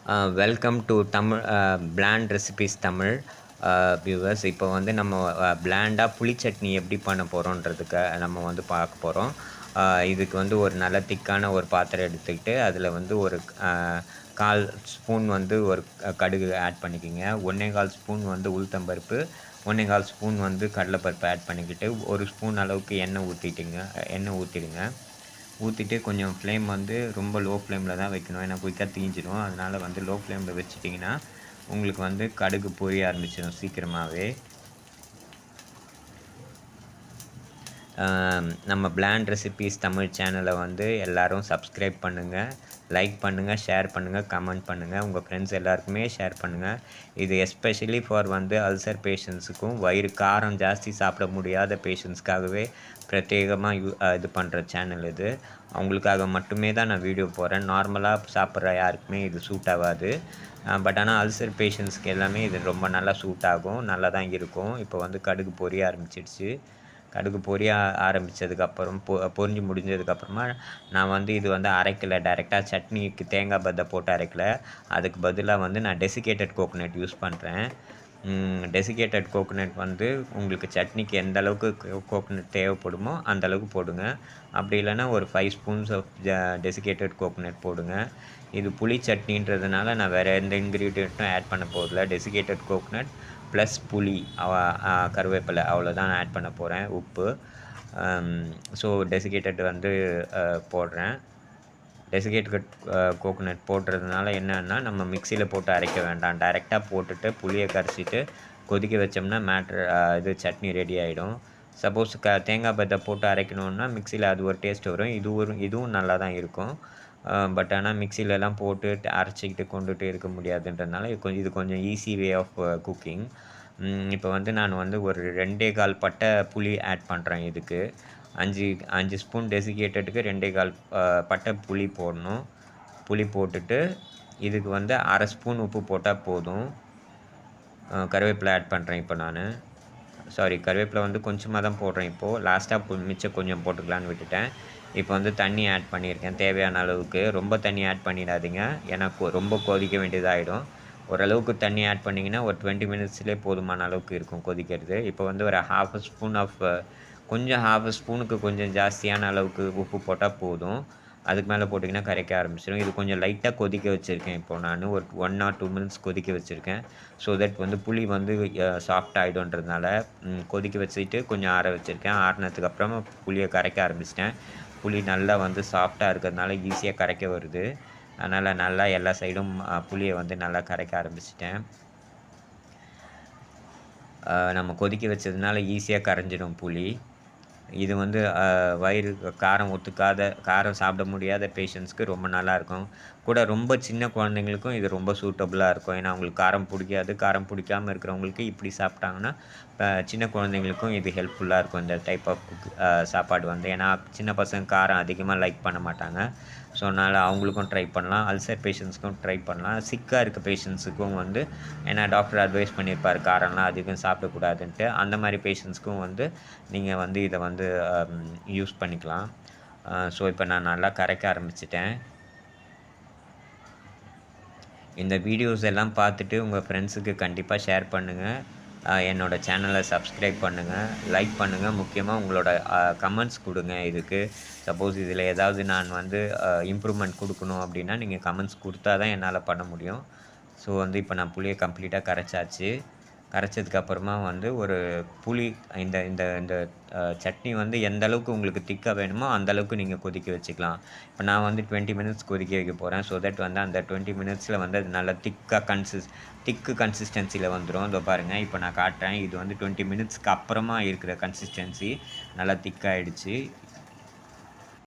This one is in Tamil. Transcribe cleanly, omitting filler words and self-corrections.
Welcome to Tamil plant recipes Tamil viewers. இப்போ வந்து நம்ம பிளாண்டாக புளி சட்னி எப்படி பண்ண போகிறோன்றதுக்கு நம்ம வந்து பார்க்க போகிறோம். இதுக்கு வந்து ஒரு நல்ல திக்கான ஒரு பாத்திரம் எடுத்துக்கிட்டு அதில் வந்து ஒரு 1/4 ஸ்பூன் வந்து ஒரு கடுகு ஆட் பண்ணிக்கோங்க. 1/4 ஸ்பூன் வந்து உளுத்தம்பருப்பு, 1/4 ஸ்பூன் வந்து கடலைப்பருப்பு ஆட் பண்ணிக்கிட்டு 1 ஸ்பூன் அளவுக்கு எண்ணெய் ஊற்றிடுங்க. ஊற்றிட்டு கொஞ்சம் ஃப்ளேம் வந்து ரொம்ப லோ ஃப்ளேமில் தான் வைக்கணும். ஏன்னா குயிக்காக தீஞ்சிடும். அதனால் வந்து லோ ஃப்ளேமில் வச்சுட்டிங்கன்னா உங்களுக்கு வந்து கடுகு பொரிய ஆரம்பிச்சிடும் சீக்கிரமாகவே. நம்ம பிளாண்ட் ரெசிபீஸ் தமிழ் சேனலை வந்து எல்லோரும் சப்ஸ்கிரைப் பண்ணுங்கள், லைக் பண்ணுங்கள், ஷேர் பண்ணுங்கள், கமெண்ட் பண்ணுங்கள். உங்கள் ஃப்ரெண்ட்ஸ் எல்லாருக்குமே ஷேர் பண்ணுங்கள். இது எஸ்பெஷலி ஃபார் வந்து அல்சர் பேஷண்ட்ஸுக்கும் வயிறு காரம் ஜாஸ்தி சாப்பிட முடியாத பேஷண்ட்ஸ்க்காகவே பிரத்யேகமாக இது பண்ணுற சேனல் இது. அவங்களுக்காக மட்டுமே தான் நான் வீடியோ போடுறேன். நார்மலாக சாப்பிட்ற யாருக்குமே இது சூட் ஆகாது. பட் ஆனால் அல்சர் பேஷண்ட்ஸ்க்கு எல்லாமே இது ரொம்ப நல்லா சூட் ஆகும், நல்லா தான் இருக்கும். இப்போ வந்து கடுகு பொரிய ஆரம்பிச்சிடுச்சு. கடுகு பொரிய ஆரம்பித்ததுக்கப்புறம் பொரிஞ்சு முடிஞ்சதுக்கப்புறமா நான் வந்து இது வந்து அரைக்கலை, டைரெக்டாக சட்னிக்கு தேங்காய் பத்தை போட்டு அரைக்கலை. அதுக்கு பதிலாக வந்து நான் டெசிகேட்டட் கோகோனட் யூஸ் பண்ணுறேன். டெசிகேட்டட் கோகோனட் வந்து உங்களுக்கு சட்னிக்கு எந்த அளவுக்கு கோகோனட் தேவைப்படுமோ அந்தளவுக்கு போடுங்க. அப்படி இல்லைன்னா ஒரு 5 ஸ்பூன்ஸ் ஆஃப் டெசிகேட்டட் கோகோனட் போடுங்க. இது புளி சட்னின்றதுனால நான் வேறு எந்த இன்க்ரீடியண்ட்டும் ஆட் பண்ண போகிறதில்ல. டெசிகேட்டட் கோகோனட் ப்ளஸ் புளி, கருவேப்பிலை அவ்வளோதான் ஆட் பண்ண போகிறேன். உப்பு. ஸோ டெசிகேட்டட் வந்து போடுறேன். டெசிகேட்டட் கோகோனட் போடுறதுனால என்னென்னா நம்ம மிக்சியில் போட்டு அரைக்க வேண்டாம். டைரெக்டாக போட்டுட்டு புளியை கரைச்சிட்டு கொதிக்க வச்சோம்னா இது சட்னி ரெடி ஆகிடும். சப்போஸ் தேங்காய் பத்தை போட்டு அரைக்கணுன்னா மிக்சியில் அது ஒரு டேஸ்ட் வரும். இதுவும் நல்லா தான் இருக்கும். பட் ஆனால் மிக்சிலெலாம் போட்டு அரைச்சிக்கிட்டு கொண்டுட்டு இருக்க முடியாதுன்றதுனால இது கொஞ்சம் ஈஸி வே ஆஃப் குக்கிங். இப்போ வந்து நான் வந்து ஒரு 2.25 பட்டை புளி ஆட் பண்ணுறேன். இதுக்கு 5 ஸ்பூன் டெசிகேட்டடுக்கு 2.25 பட்டை புளி போடணும். புளி போட்டுட்டு இதுக்கு வந்து 1/2 ஸ்பூன் உப்பு போட்டால் போதும். கருவேப்பிலை ஆட் பண்ணுறேன் இப்போ நான். கருவேப்பிலை வந்து கொஞ்சமாக தான் போடுறேன் இப்போது. லாஸ்ட்டாக மிச்சம் கொஞ்சம் போட்டுக்கலான்னு விட்டுட்டேன். இப்போ வந்து தண்ணி ஆட் பண்ணியிருக்கேன் தேவையான அளவுக்கு. ரொம்ப தண்ணி ஆட் பண்ணிடாதீங்க, ஏன்னா ரொம்ப கொதிக்க வேண்டியதாகிடும். ஓரளவுக்கு தண்ணி ஆட் பண்ணிங்கன்னா ஒரு 20 மினிட்ஸ்லேயே போதுமான அளவுக்கு இருக்கும் கொதிக்கிறது. இப்போ வந்து ஒரு 1/2 ஸ்பூன் கொஞ்சம் 1/2 ஸ்பூனுக்கு கொஞ்சம் ஜாஸ்தியான அளவுக்கு உப்பு போட்டால் போதும். அதுக்கு மேலே போட்டிங்கன்னா கரைக்க ஆரம்பிச்சிடும். இது கொஞ்சம் லைட்டாக கொதிக்க வச்சுருக்கேன். இப்போது நான் ஒரு 1 or 2 மினிட்ஸ் கொதிக்க வச்சுருக்கேன். ஸோ தட் வந்து புளி வந்து சாஃப்ட் ஆகிடும்ன்றதுனால கொதிக்க வச்சுட்டு கொஞ்சம் ஆற வச்சுருக்கேன். ஆறினதுக்கப்புறமா புளியை கரைக்க ஆரம்பிச்சிட்டேன். புளி நல்லா வந்து சாஃப்டாக இருக்கிறதுனால ஈஸியாக கரைக்க வருது. அதனால் நல்லா எல்லா சைடும் புளியை வந்து நல்லா கரைக்க ஆரம்பிச்சிட்டேன். நம்ம கொதிக்க வச்சதுனால ஈஸியாக கரைஞ்சிடும் புளி. இது வந்து வயிறு காரம் சாப்பிட முடியாத பேஷண்ட்ஸ்க்கு ரொம்ப நல்லாயிருக்கும். கூட ரொம்ப சின்ன குழந்தைங்களுக்கும் இது ரொம்ப சூட்டபுளாக இருக்கும். ஏன்னா அவங்களுக்கு காரம் பிடிக்காது. காரம் பிடிக்காமல் இருக்கிறவங்களுக்கு இப்படி சாப்பிட்டாங்கன்னா சின்ன குழந்தைங்களுக்கும் இது ஹெல்ப்ஃபுல்லாக இருக்கும். இந்த டைப் ஆஃப் சாப்பாடு வந்து, ஏன்னா சின்ன பசங்க காரம் அதிகமாக லைக் பண்ண மாட்டாங்க. ஸோ அதனால் அவங்களுக்கும் ட்ரை பண்ணலாம். அல்சர் பேஷண்ட்ஸ்க்கும் ட்ரை பண்ணலாம். சிக்காக இருக்க பேஷண்ட்ஸுக்கும் வந்து, ஏன்னா டாக்டர் அட்வைஸ் பண்ணியிருப்பார் காரம்லாம் அதிகம் சாப்பிடக்கூடாதுன்ட்டு. அந்த மாதிரி பேஷண்ட்ஸ்க்கும் வந்து நீங்கள் வந்து இதை வந்து யூஸ் பண்ணிக்கலாம். ஸோ இப்போ நான் நல்லா கரைக்க ஆரம்பிச்சிட்டேன். இந்த வீடியோஸ் எல்லாம் பார்த்துட்டு உங்கள் ஃப்ரெண்ட்ஸுக்கு கண்டிப்பாக ஷேர் பண்ணுங்கள். என்னோடய சேனலை சப்ஸ்கிரைப் பண்ணுங்கள், லைக் பண்ணுங்கள். முக்கியமாக உங்களோட கமெண்ட்ஸ் கொடுங்க. இதுக்கு சப்போஸ் இதில் ஏதாவது நான் வந்து இம்ப்ரூவ்மெண்ட் கொடுக்கணும் அப்படின்னா நீங்கள் கமெண்ட்ஸ் கொடுத்தா தான் என்னால் பண்ண முடியும். ஸோ வந்து இப்போ நான் புளியை கம்ப்ளீட்டாக கரைச்சாச்சு. கரைச்சதுக்கப்புறமா வந்து ஒரு புளி இந்த இந்த இந்த சட்னி வந்து எந்த அளவுக்கு உங்களுக்கு திக்காக வேணுமோ அந்தளவுக்கு நீங்கள் கொதிக்க வச்சுக்கலாம். இப்போ நான் வந்து 20 மினிட்ஸ் கொதிக்க வைக்க போகிறேன். ஸோ தட் வந்து அந்த 20 மினிட்ஸில் வந்து அது நல்லா திக்கு கன்சிஸ்டன்சியில் வந்துடும். இதோ பாருங்கள், இப்போ நான் காட்டுறேன். இது வந்து 20 மினிட்ஸ்க்கு அப்புறமா இருக்கிற கன்சிஸ்டன்சி நல்லா திக்காகிடுச்சு.